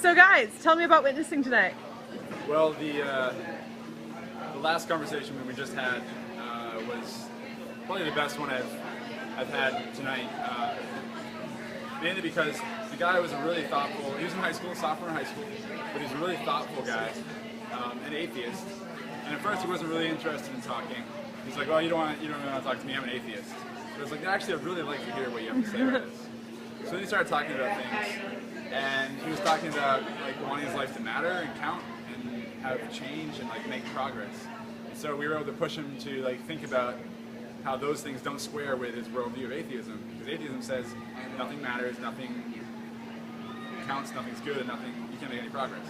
So guys, tell me about witnessing tonight. Well, the last conversation we just had was probably the best one I've had tonight. Mainly because the guy was a really thoughtful. He was in high school, sophomore in high school, but he's a really thoughtful guy, an atheist. And at first he wasn't really interested in talking. He's like, "Well, you don't really want to talk to me. I'm an atheist." But I was like, "Actually, I'd really like to hear what you have to say about this." So then he started talking about things, and he was talking about like wanting his life to matter and count and have change and like make progress. And so we were able to push him to like think about how those things don't square with his worldview of atheism. Because atheism says nothing matters, nothing counts, nothing's good, and you can't make any progress.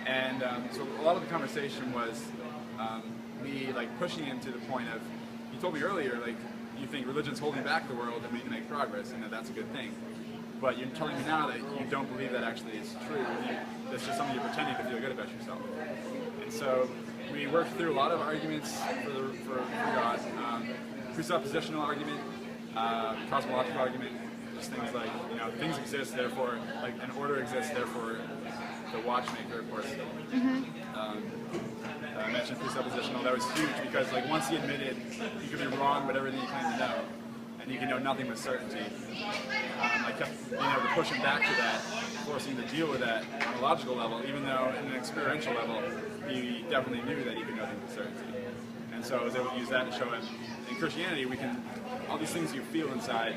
And so a lot of the conversation was me like pushing him to the point of, you told me earlier, like you think religion's holding back the world and we can make progress, and that's a good thing. But you're telling me now that you don't believe that actually is true. That's just something you're pretending to feel good about yourself. And so we worked through a lot of arguments for God, presuppositional argument, cosmological argument, just things like, things exist, therefore, like an order exists, therefore the watchmaker, of course. I mentioned presuppositional. That was huge because like once he admitted he could be wrong about everything he claimed to know, and you can know nothing with certainty, I kept being able to push him back to that, forcing him to deal with that on a logical level, even though in an experiential level he definitely knew that he could know things with certainty. And so I was able to use that to show him in Christianity we can, all these things you feel inside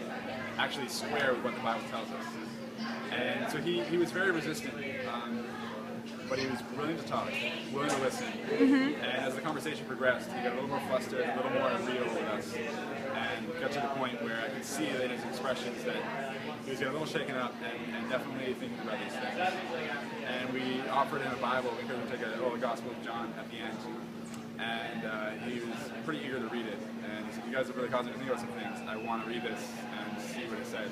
actually square with what the Bible tells us. And so he was very resistant, but he was willing to talk, willing to listen. And as the conversation progressed, he got a little more flustered, a little more real with us, and got to the point where I could see that in his expressions that he was getting a little shaken up and definitely thinking about these things. And we offered him a Bible. We encouraged him to take the Gospel of John at the end. And he was pretty eager to read it. And he said, "You guys have really caused me to think about some things. I want to read this and see what it says."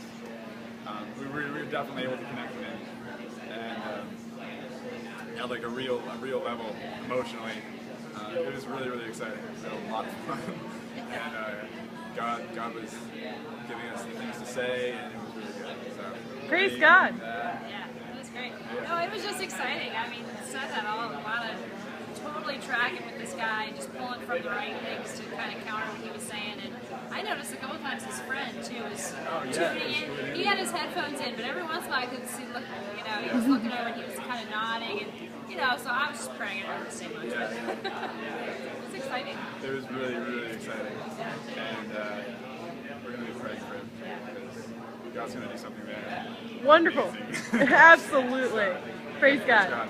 We were definitely able to connect with him. And at like a real level emotionally. It was really, really exciting. We had a lot of fun. And God was giving us the things to say, and it was really good. So, praise God. Yeah, it was great. No, it was just exciting. I mean, said that all a lot of totally tracking with this guy, just pulling from the right things to kind of counter what he was saying. And I noticed a couple times his friend too was tuning in. He had his headphones in, but every once in a while I could see, he was looking over and he was kind of nodding, and so I was just praying I didn't say much. It was exciting. It was really, really exciting, and we're going to be praying for him because God's going to do something there. Wonderful. Absolutely. Praise God.